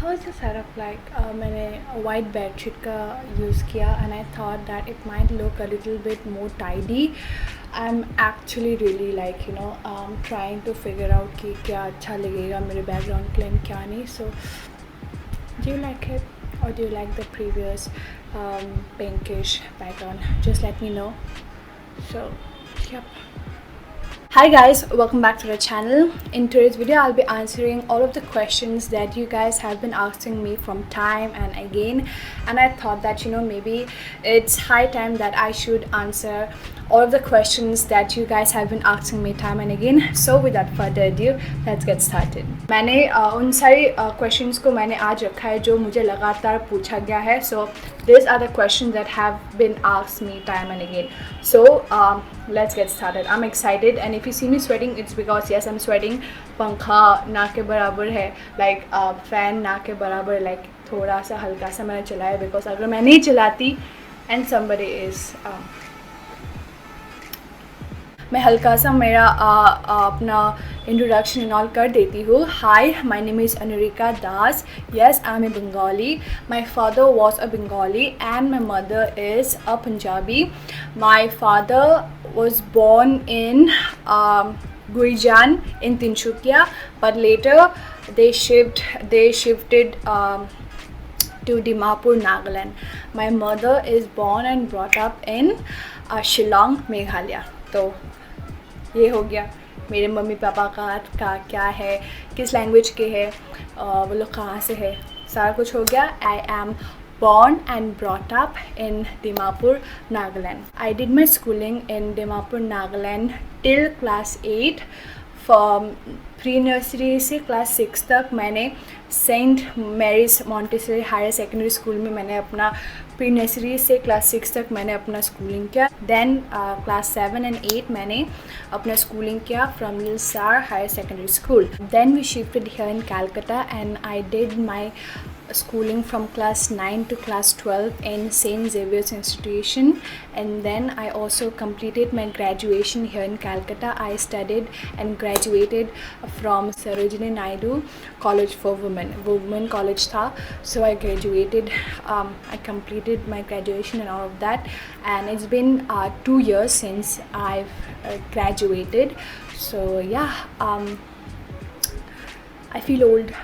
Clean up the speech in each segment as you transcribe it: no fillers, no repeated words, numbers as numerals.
How is the setup like? मैंने white bedsheet का use किया and I thought that it might look a little bit more tidy. I'm actually really like trying to figure out कि क्या अच्छा लगेगा मेरे background के लिए and क्या नहीं. So do you like it or do you like the previous pinkish background? Just let me know. So yep. Hi guys, welcome back to the channel. In today's video I'll be answering all of the questions that you guys have been asking me from time and again, and I thought that maybe it's high time that I should answer all of the questions that you guys have been asking me time and again. So without further ado, let's get started. मैंने उन सारी questions को मैंने आज रखा है जो मुझे लगातार पूछा गया है. So these are the questions that have been asked me time and again. So let's get started. I'm excited, and if you see me sweating, it's because yes, I'm sweating. पंखा ना के बराबर है, like fan ना के बराबर, like थोड़ा सा हल्का सा मैंने चलाया because अगर मैं नहीं चलाती and somebody is मैं हल्का सा मेरा अपना इंट्रोडक्शन इनऑल कर देती हूँ. Hi, my name is Anurika Das. Yes, I am a Bengali. My father was a Bengali and my mother is a Punjabi. My father was born in Guijan in Tinsukia, but later they shifted to Dimapur, Nagaland. My mother is born and brought up in Shillong, Meghalaya. तो ये हो गया मेरे mummy papa का क्या है, किस language के है, वो लोग कहाँ से है, सारा कुछ हो गया. I am born and brought up in Dimapur, Nagaland. I did my schooling in Dimapur, Nagaland till class 8. From pre-nursery से class 6 तक मैंने Saint Mary's Montessori higher secondary school में मैंने अपना pre-nursery से class 6 तक मैंने अपना स्कूलिंग किया. Then class 7 and 8 मैंने अपना स्कूलिंग किया from Lil Sar Higher Secondary School. Then we shifted here in Calcutta and I did my schooling from class 9 to class 12 in St. Xavier's Institution, and then I also completed my graduation here in Calcutta. I studied and graduated from Sarojini Naidu College for Women. Women college था, so I graduated. I completed my graduation and all of that, and it's been 2 years since I've graduated. So yeah, I feel old.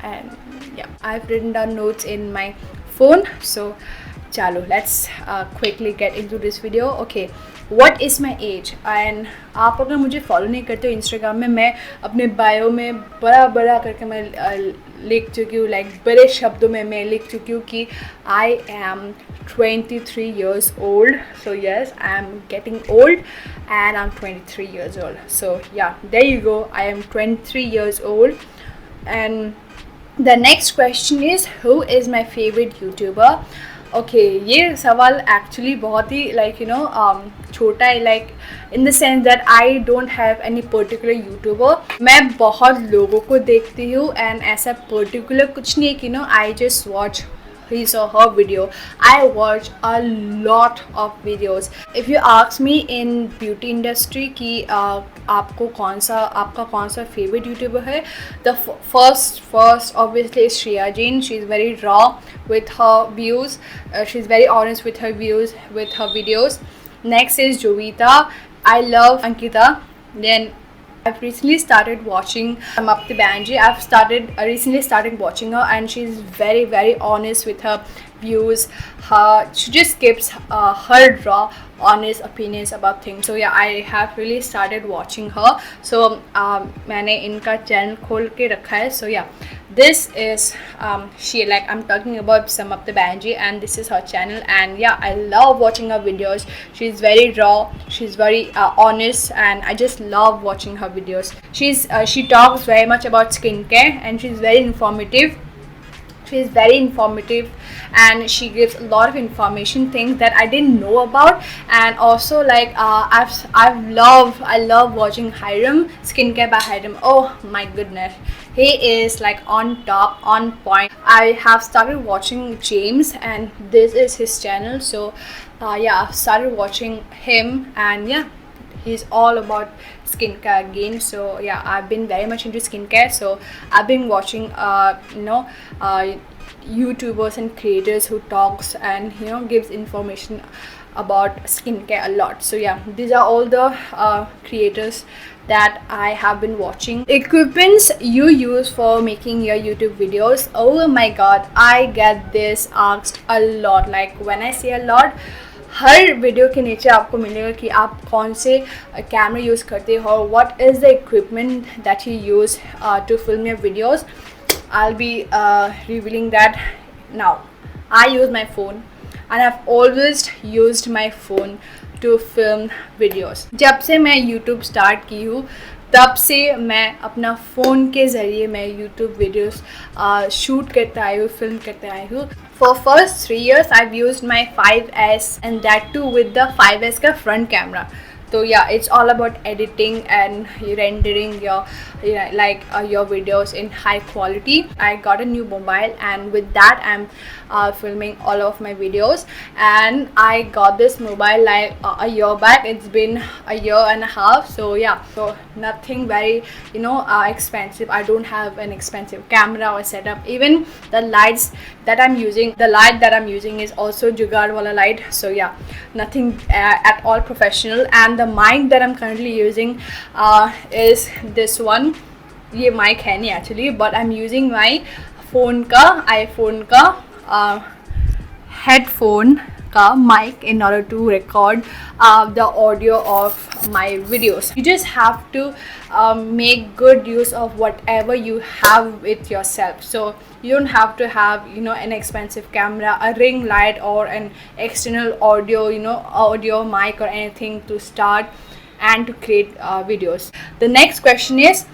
And yeah, I've written down notes in my phone. So chalo, let's quickly get into this video. Okay, what is my age? And आप अगर मुझे follow नहीं करते हो Instagram में, मैं अपने bio में बड़ा करके मैं लिख चुकी हूँ, लाइक बड़े शब्दों में मैं लिख चुकी हूँ कि I am 23 years old. So yes, I am getting old and I'm 23 years old. So yeah, there you go, I am 23 years old. And the next question is, who is my favorite YouTuber? Okay, ये सवाल actually बहुत ही छोटा है, like in the sense that I don't have any particular YouTuber. मैं बहुत लोगों को देखती हूँ and ऐसा particular कुछ नहीं है कि I just watch his or her video. I watch a lot of videos. If you ask me in beauty industry कि आपको आपका कौन सा favorite YouTuber है, the first obviously is Shreya Jain. She is very raw with her views. She's very honest with her views, with her videos. Next is Jovita. I love Ankita. Then I've recently started watching Samapti Banerjee. Recently started watching her, and she's very honest with her views. She just gives her raw, honest opinions about things. So yeah, I have really started watching her. So मैंने इनका channel खोल के रखा है. So yeah, this is she, like I'm talking about Samapti Banerjee, and this is her channel. And yeah, I love watching her videos. She's very raw, she's very honest, and I just love watching her videos. She talks very much about skincare, and she's very informative. She's very informative and she gives a lot of information, things that I didn't know about. And also like I love watching Hyram, Skincare by Hyram. Oh my goodness, he is like on top, on point. I have started watching James, and this is his channel. So yeah, I've started watching him, and yeah, he's all about skincare again. So yeah, I've been very much into skincare, so I've been watching YouTubers and creators who talks and gives information about skincare a lot. So yeah, these are all the creators that I have been watching. Equipments you use for making your YouTube videos. Oh my god, I get this asked a lot. Like when I say a lot, her video के नीचे आपको मिलेगा कि आप कौन से camera use करते हो और what is the equipment that you use to film your videos. I'll be revealing that now. I use my phone and I've always used my phone to film videos. जब से मैं YouTube start की हूँ तब से मैं अपना phone के ज़रिए मैं YouTube वीडियोस शूट करते आई हूँ, फिल्म करते आई हूँ. For first 3 years I've used my 5S and that too with the 5S का front camera. So yeah, it's all about editing and rendering your your videos in high quality. I got a new mobile and with that I'm filming all of my videos, and I got this mobile like a year back. It's been a year and a half. So yeah, so nothing very expensive. I don't have an expensive camera or setup. Even the lights that I'm using, the light that I'm using is also Jugaad wala light. So yeah, nothing at all professional. And the mic that I'm currently using is this one. ये mic है नहीं actually, but I'm using my phone का iPhone का headphone का mic in order to record the audio of my videos. You just have to make good use of whatever you have with yourself. So you don't have to have an expensive camera, a ring light, or an external audio audio mic or anything to start and to create videos. The next question is,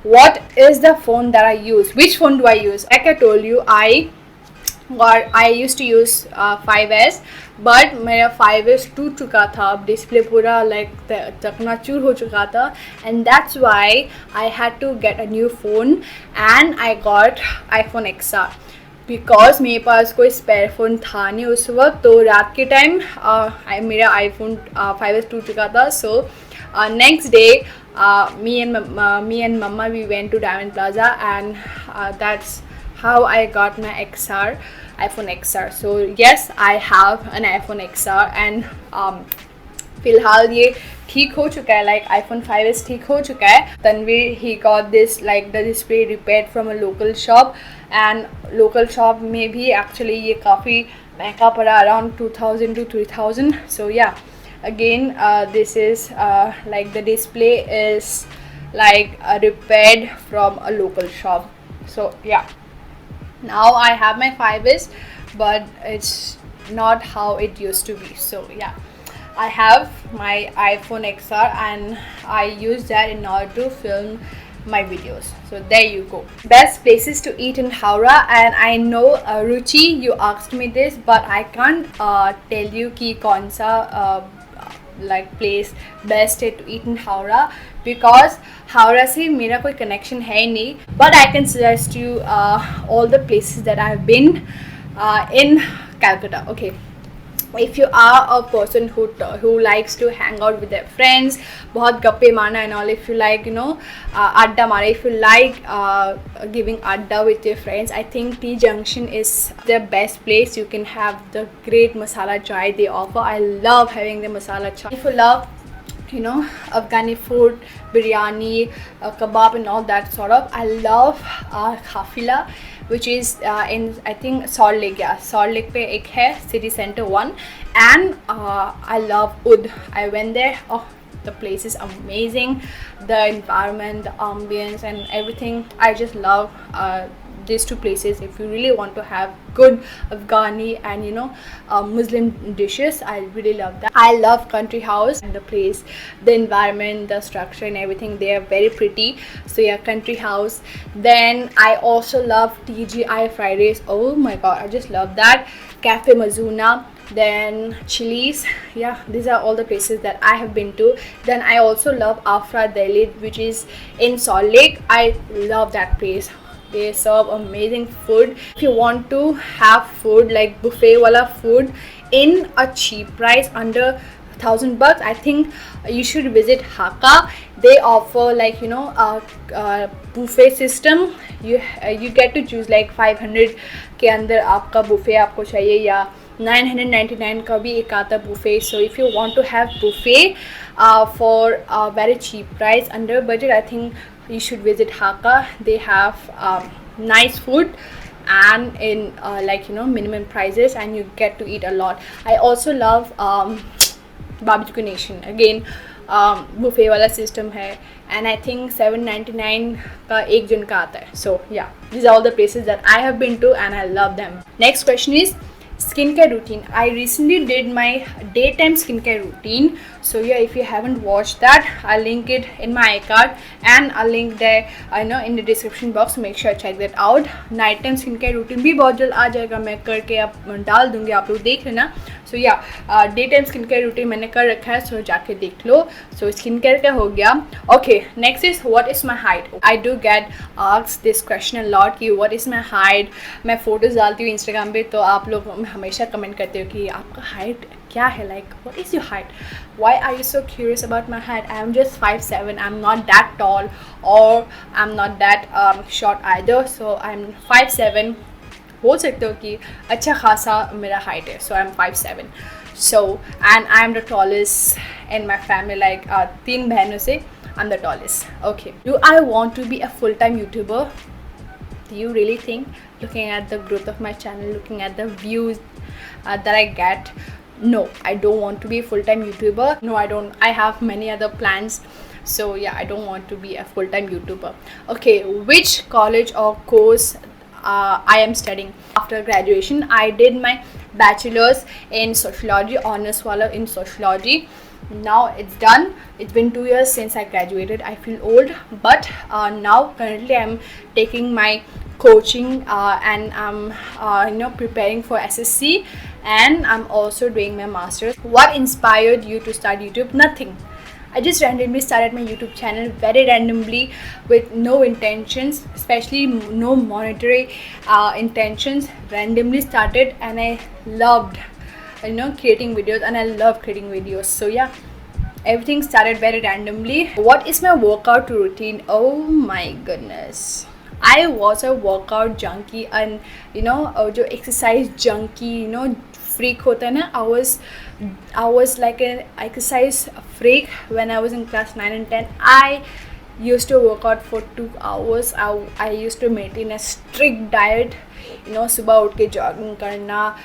what is the phone that I use? Which phone do I use? Like I told you, I used to use 5S, but मेरा 5S टूट चुका था, अब display पूरा चकनाचूर हो चुका था, and that's why I had to get a new phone and I got iPhone XR. Because मेरे पास कोई स्पेयर फ़ोन था नहीं उस वक्त, तो रात के टाइम मेरा iPhone 5S टूट चुका था. सो next day me and mama we went to Diamond Plaza, and that's how I got my iPhone XR. So yes, I have an iPhone XR, and फिलहाल ये ठीक हो चुका है. like iPhone 5S ठीक हो चुका है. Tanveer, he got this the display repaired from a local shop, and local shop में भी actually ये काफ़ी महंगा पड़ा, around 2000 to 3000. So yeah, again this is the display is repaired from a local shop. So yeah, now I have my 5S, but it's not how it used to be. So yeah, I have my iPhone XR and I use that in order to film my videos. So there you go. Best places to eat in Howrah. And I know Ruchi, you asked me this, but I can't tell you ki kaun sa place best है to eat in Howrah, because Howrah से मेरा कोई connection है नहीं. But I can suggest you all the places that I've been in Calcutta. Okay, if you are a person who likes to hang out with their friends, बहुत गप्पे मारना and all, if you like अड्डा मारा, if you like giving अड्डा with your friends, I think T Junction is the best place. You can have the great masala chai they offer. I love having the masala chai. If you love Afghani food, biryani, kebab and all that sort of, I love Khafila, which is in I think Salt Lake. Yeah, Salt Lake पे एक है City Center 1, and I love Ud. I went there. Oh, the place is amazing. The environment, the ambience and everything. I just love these two places. If you really want to have good Afghani and Muslim dishes, I really love that. I love Country House, and the place, the environment, the structure and everything, they are very pretty. So yeah, Country House. Then I also love TGI Fridays. Oh my god, I just love that. Cafe Mazuna, then Chili's. Yeah, these are all the places that I have been to. Then I also love Afra Delhi, which is in Salt Lake. I love that place. They serve amazing food. If you want to have food like buffet wala food in a cheap price under $1,000, I think you should visit Hakka. They offer like, you know, a buffet system. You get to choose like 500 के अंदर आपका buffet आपको चाहिए, या 999 का भी एक आता buffet. So if you want to have buffet for a very cheap price, under budget, I think you should visit Hakka. They have nice food and in like, you know, minimum prices, and you get to eat a lot. I also love Barbecue Nation. Again, buffet वाला system है, and I think 799 का एक जन का आता है. So yeah, these are all the places that I have been to and I love them. Next question is skincare routine. I recently did my daytime skincare routine. So yeah, if you haven't watched that, I'll link it in my iCard and I'll link there, I know, in the description box. So make sure check that out. Nighttime skincare routine भी बहुत जल्द आ जाएगा, मैं करके आप डाल दूँगी, आप लोग देख लेना. So yeah, daytime skincare routine मैंने कर रखा है, so जाके देख लो. So skincare का हो गया. Okay, next is what is my height. I do get asked this question a lot कि what is my height. मैं photos डालती हूँ Instagram पे, तो आप लोग हमेशा कमेंट करते हो कि आपका height क्या है, like what is your height, why are you so curious about my height. I am just 5'7", I'm not that tall or I'm not that short either, so I'm 5'7". बोल सकते हो कि अच्छा खासा मेरा height है, so I'm 5'7". So and I am the tallest in my family, like 3 बहनों से I'm the tallest. Okay, do I want to be a full-time YouTuber? Do you really think, looking at the growth of my channel, looking at the views that I get? No, I don't want to be a full-time YouTuber. No, I don't. I have many other plans. So yeah, I don't want to be a full-time YouTuber. Okay, which college or course I am studying after graduation? I did my bachelor's in sociology, honors wala in sociology. Now it's done. It's been 2 years since I graduated. I feel old, but now currently I'm taking my coaching and I'm you know, preparing for SSC, and I'm also doing my master's. What inspired you to start YouTube? Nothing. I just randomly started my YouTube channel, very randomly, with no intentions, especially no monetary intentions. Randomly started, and I loved, you know, creating videos, and I love creating videos. So yeah, everything started very randomly. What is my workout routine? Oh my goodness, I was a workout junkie, and you know, जो exercise junkie, you know, freak होता है ना, I was like an exercise freak when I was in class 9 and 10. I used to work out for 2 hours. I used to maintain a strict diet, you know, सुबह उठ के jogging करना,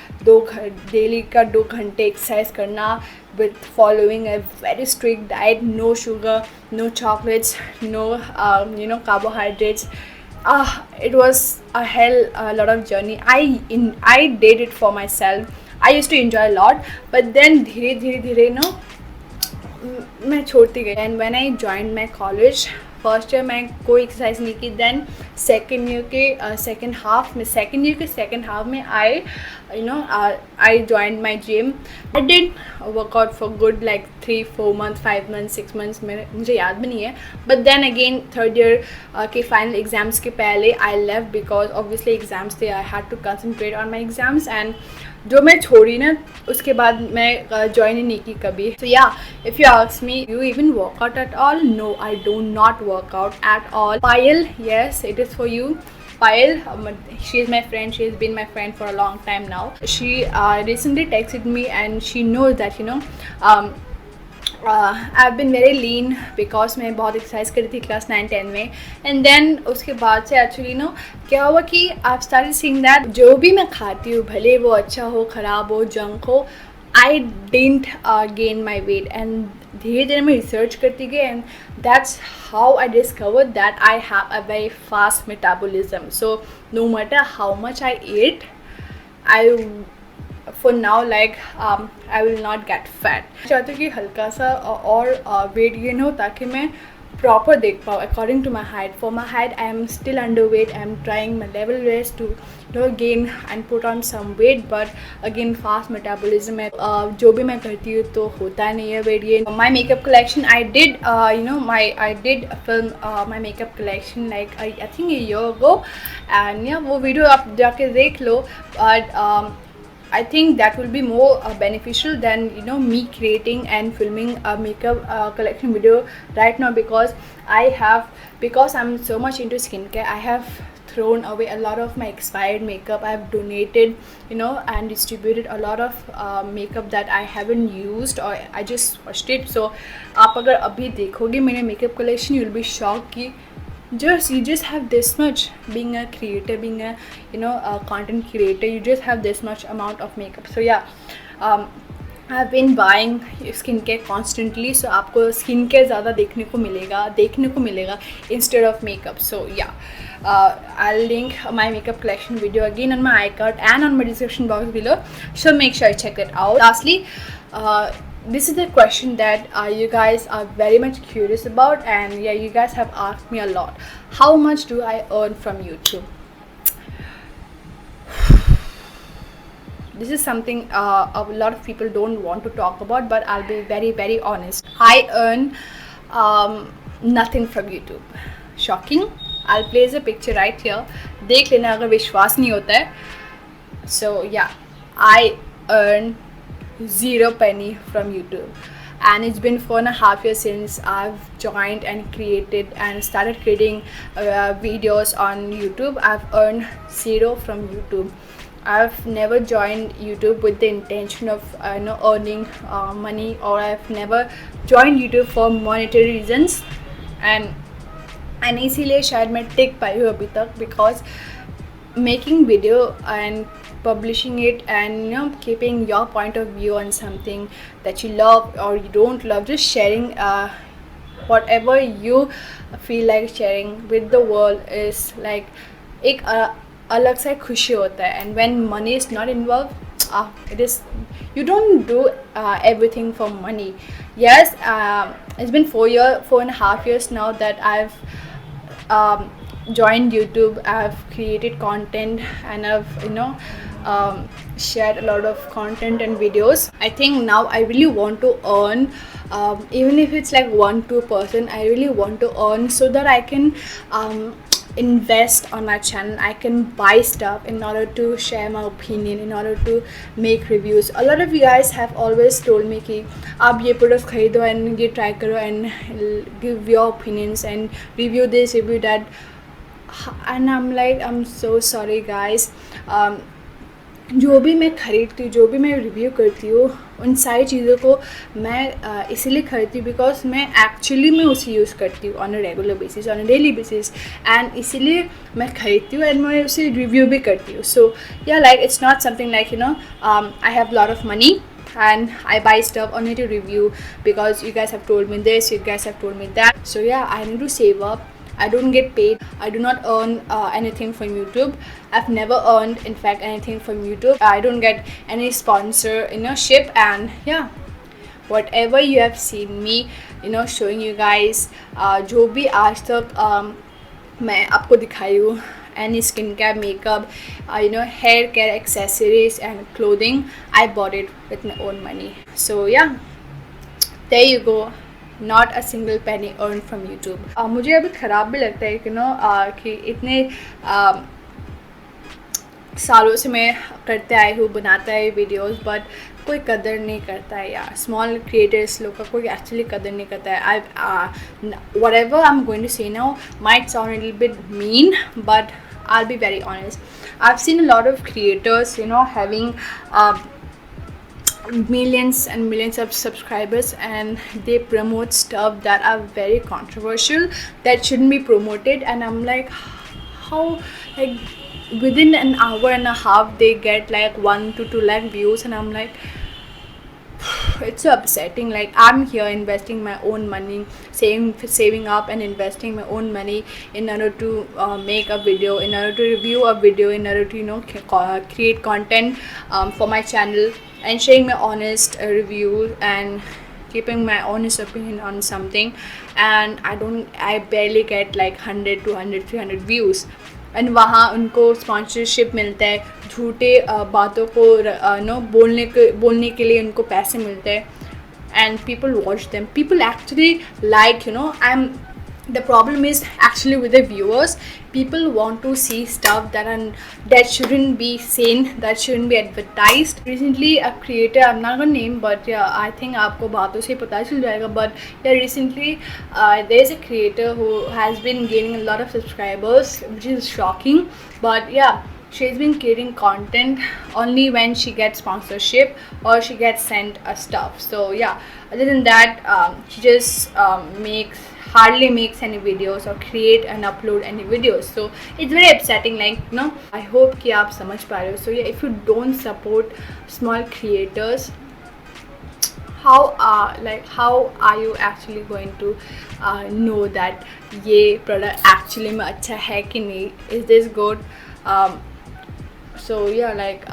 daily का 2 घंटे exercise करना, with following a very strict diet, no sugar, no chocolates, no you know, carbohydrates. It was a lot of journey. I did it for myself. I used to enjoy a lot, but then धीरे no, मैं छोड़ती गई. And when I joined my college, first year मैं कोई exercise नहीं की. Then second year के second half में I joined my gym. I did workout for good like 3-4 months, 5 months, 6 months, मुझे याद भी नहीं है. But then again third year के फाइनल एग्जाम्स के पहले I left, because obviously exams थे. I had to concentrate on my exams, and जो मैं छोड़ी ना, उसके बाद मैं ज्वाइन ही नहीं की कभी. So yeah, if you ask me, you even work out at all? No, I do not work out at all. Payal, yes, it is for you. Payal, she is my friend. She has been my friend for a long time now. She recently texted me, and she knows that, you know, I've been very lean because मैं बहुत exercise करी थी class 9-10 में. And then उसके बाद से actually no क्या हुआ कि आई स्टार्टेड सीइंग दैट जो भी मैं खाती हूँ, भले वो अच्छा हो, ख़राब हो, जंक हो, I didn't gain my weight. And धीरे धीरे मैं रिसर्च करती गई, and that's how I discovered that I have a very fast metabolism. So no matter how much I eat, I for now, like I will not get fat. चाहती हूँ कि हल्का सा और weight gain हो, ताकि मैं proper देख पाऊँ according to my height. For my height, I am still underweight. I am trying my level best to, you know, gain and put on some weight, but again fast metabolism है. जो भी मैं करती हूँ तो होता नहीं है weight gain. My makeup collection, I did I did film my makeup collection like I think a year ago, and yeah, वो video आप जाके देख लो. But I think that will be more beneficial than me creating and filming a makeup collection video right now, because I'm so much into skincare. I have thrown away a lot of my expired makeup. I've donated and distributed a lot of makeup that I haven't used or I just washed it. So आप अगर अभी देखोगे मेरे makeup collection, you'll be shocked कि you just have this much. Being a creator, being a a content creator, you just have this much amount of makeup. So yeah, I've been buying skincare constantly, so आपको skincare ज़्यादा देखने को मिलेगा instead of makeup. So yeah, I'll link my makeup collection video again on my iCard and on my description box below, so make sure you check it out. Lastly, this is the question that you guys are very much curious about, and yeah, you guys have asked me a lot. How much do I earn from YouTube? This is something a lot of people don't want to talk about, but I'll be very, very honest. I earn nothing from YouTube. Shocking. I'll place a picture right here. देख लेना अगर विश्वास नहीं होता है. So yeah, I earn 0 penny from YouTube, and it's been 4.5 years since I've joined and created and started creating videos on YouTube. I've earned 0 from YouTube. I've never joined YouTube with the intention of earning money, or I've never joined YouTube for monetary reasons, and इसीलिए शायद मैं टिक पाई हूँ अभी तक, because making video and publishing it and keeping your point of view on something that you love or you don't love, just sharing whatever you feel like sharing with the world is like एक अलग सा खुशी होता है. And when money is not involved, it is, you don't do everything for money. Yes, it's been 4.5 years now that I've joined YouTube. I've created content and I've shared a lot of content and videos. I think now I really want to earn, even if it's like 1-2%, I really want to earn so that I can invest on my channel. I can buy stuff in order to share my opinion, in order to make reviews. A lot of you guys have always told me कि आप ये products खरीदो and ये try करो and give your opinions and review this, review that, and I'm like, I'm so sorry guys. जो भी मैं खरीदती हूँ, जो भी मैं रिव्यू करती हूँ, उन सारी चीज़ों को मैं इसीलिए खरीदती हूँ बिकॉज मैं एक्चुअली में उसे यूज़ करती हूँ on a regular basis, on a daily basis, and इसीलिए मैं खरीदती हूँ एंड मैं उसे रिव्यू भी करती हूँ. सो या like it's not something like I have lot of money and I buy stuff only to review because you guys have told me this, you guys have told me that. So yeah, I need to save up. I don't get paid. I do not earn anything from YouTube. I've never earned, in fact, anything from YouTube. I don't get any sponsorship, and yeah, whatever you have seen me, showing you guys, जो भी आज तक मैं आपको दिखाई हूँ, any skincare, makeup, hair care, accessories and clothing, I bought it with my own money. So yeah, there you go. Not a single penny earned from YouTube. मुझे अभी ख़राब भी लगता है कि इतने सालों से मैं करते आई हूँ, बनाता है वीडियोस, बट कोई कदर नहीं करता है यार. स्मॉल क्रिएटर्स लोग का कोई एक्चुअली कदर नहीं करता है. Whatever I'm going to say now might sound a little bit mean, but I'll be very honest. I've seen a lot of creators having millions and millions of subscribers, and they promote stuff that are very controversial, that shouldn't be promoted, and I'm like, how, like within an hour and a half they get like 1 to 2 lakh views, and I'm like, it's so upsetting. Like, I'm here investing my own money, saving up and investing my own money in order to make a video, in order to review a video, in order to create content for my channel, and sharing my honest review and keeping my honest opinion on something, and I barely get like 100, 200, 300 views, and वहाँ उनको sponsorship मिलता है, झूठे बातों को बोलने के लिए उनको पैसे मिलते हैं, and people watch them. People actually like the problem is actually with the viewers. People want to see stuff that shouldn't be seen, that shouldn't be advertised. Recently a creator, I'm not gonna name, but yeah, I think आपको बातों से पता चल जाएगा, but yeah, recently there's a creator who has been gaining a lot of subscribers, which is shocking. But yeah, she's been creating content only when she gets sponsorship or she gets sent a stuff. So yeah, other than that, she just hardly makes any videos or create and upload any videos. So it's very upsetting, like, you know. I hope कि आप समझ पा रहे हो. So yeah, if you don't support small creators, how are you actually going to know that ये product actually में अच्छा है कि नहीं, is this good? So yeah, like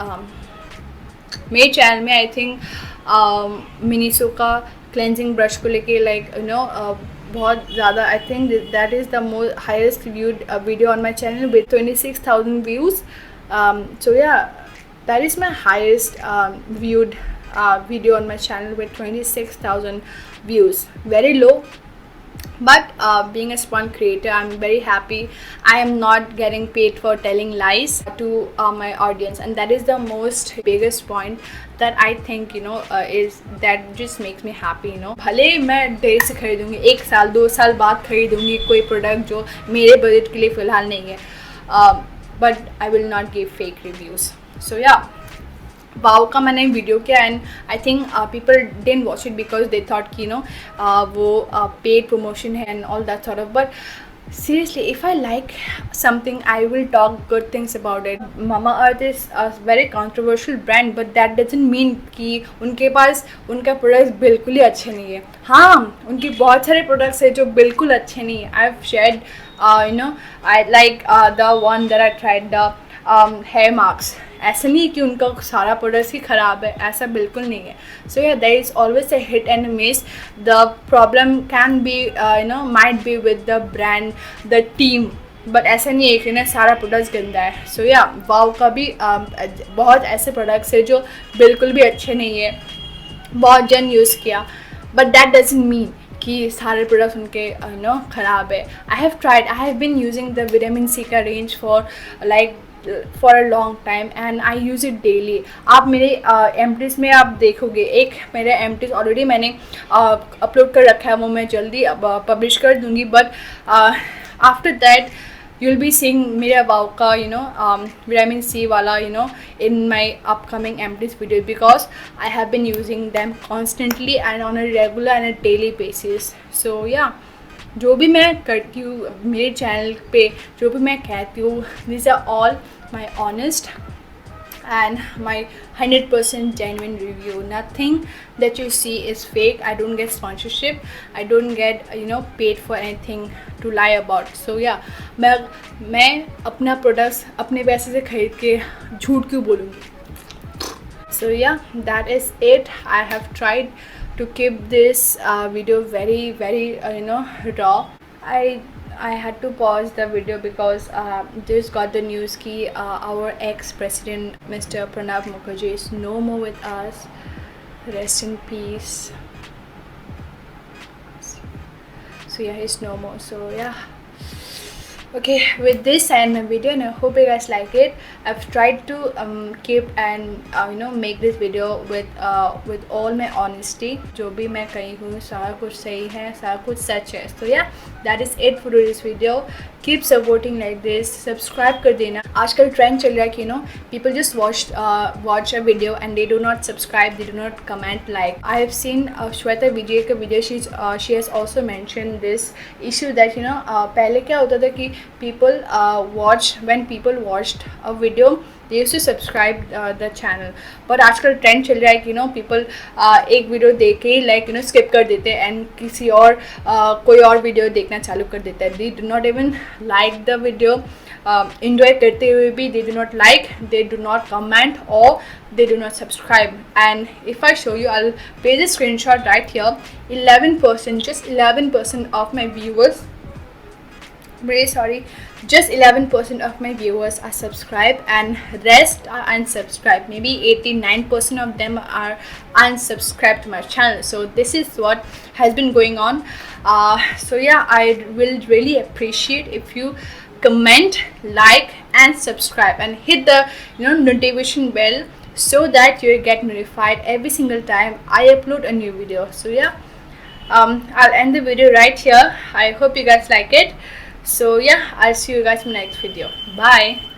मेरे चैनल में आई थिंक मिनीसो का क्लेंजिंग ब्रश को लेके, लाइक यू नो, बहुत ज़्यादा, I think that is the most highest viewed video on my channel with 26,000 views. So yeah, that is my highest viewed video on my channel with 26,000 views. Very low, but being a small creator, I'm very happy. I am not getting paid for telling lies to my audience, and that is the most biggest point that I think, you know, is that just makes me happy, you know. भले मैं देर से खरीदूँगी, 1 साल 2 साल बाद खरीदूँगी कोई product जो मेरे budget के लिए फ़िलहाल नहीं है, but I will not give fake reviews. So yeah, wow का मैंने वीडियो किया, and I think people didn't watch it because they thought कि, यू नो, वो पेड प्रमोशन है and all that sort of. But seriously, if I like something, I will talk good things about it. Mamaearth is a very controversial brand, but that doesn't mean कि उनके पास उनका products बिल्कुल ही अच्छे नहीं है. हाँ, उनके बहुत सारे प्रोडक्ट्स है जो बिल्कुल अच्छे नहीं है. I've shared, you know, I like the one that I tried, the hair marks. ऐसा नहीं है कि उनका सारा प्रोडक्ट्स ही ख़राब है, ऐसा बिल्कुल नहीं है. So yeah, there is always a hit and miss. The problem can be, you know, might be with the brand, the team, but ऐसा नहीं है कि ना सारा प्रोडक्ट्स गंदा है. सो या, वाओ का भी बहुत ऐसे प्रोडक्ट्स है जो बिल्कुल भी अच्छे नहीं है, बहुत जन यूज़ किया, बट दैट डजंट मीन कि सारे प्रोडक्ट्स उनके नो ख़राब है. I have been using the vitamin C का range for a long time and I use it daily. आप मेरे एम्प्टीज़ में आप देखोगे, एक मेरे एम्प्टीज़ ऑलरेडी मैंने अपलोड कर रखा है, वो मैं जल्दी पब्लिश कर दूँगी. But after that you'll be seeing मेरा वाओ का, you know, vitamin C वाला, you know, in my upcoming empties video, because I have been using them constantly and on a regular and a daily basis. So yeah, जो भी मैं करती हूँ मेरे channel पे, जो भी मैं कहती हूँ, these are all my honest and my 100% genuine review. Nothing that you see is fake. I don't get sponsorship, I don't get, you know, paid for anything to lie about. So yeah, मैं अपना products अपने पैसे से खरीद के झूठ क्यों बोलूँगी. So yeah, that is it. I have tried to keep this video very you know, raw. I had to pause the video because just got the news ki our ex-president Mr. Pranab Mukherjee is no more with us. Rest in peace. So yeah, he's no more. So yeah, okay, with this I end my video and I hope you guys like it. I've tried to keep and you know, make this video with all my honesty. जो भी मैं कही हूँ सारा कुछ सही है, सारा कुछ सच है. So yeah, that is it for today's video. Keep supporting like this. Subscribe कर देना. आजकल ट्रेंड चल रहा है कि, you know, people just watch a video and they do not subscribe, they do not comment, like. I have seen Shweta Vijay का video. She has also mentioned this issue that, you know, पहले क्या होता था कि when people watched a video, they used to subscribe the channel. But आजकल trend चल रहा है कि, you know, people एक वीडियो देख के, like, you know, skip कर देते हैं and किसी और कोई और वीडियो देखना चालू कर देता है. They do not even like the video. Enjoy करते हुए भी they do not like, they do not comment, or they do not subscribe. And if I show you, I'll paste a screenshot right here. 11%, just 11% of my viewers, very sorry, just 11% of my viewers are subscribed and rest are unsubscribed. Maybe 89% of them are unsubscribed to my channel. So this is what has been going on. So yeah, I will really appreciate if you comment, like and subscribe and hit the notification bell, so that you get notified every single time I upload a new video. So yeah, I'll end the video right here. I hope you guys like it. So yeah, I'll see you guys in the next video. Bye.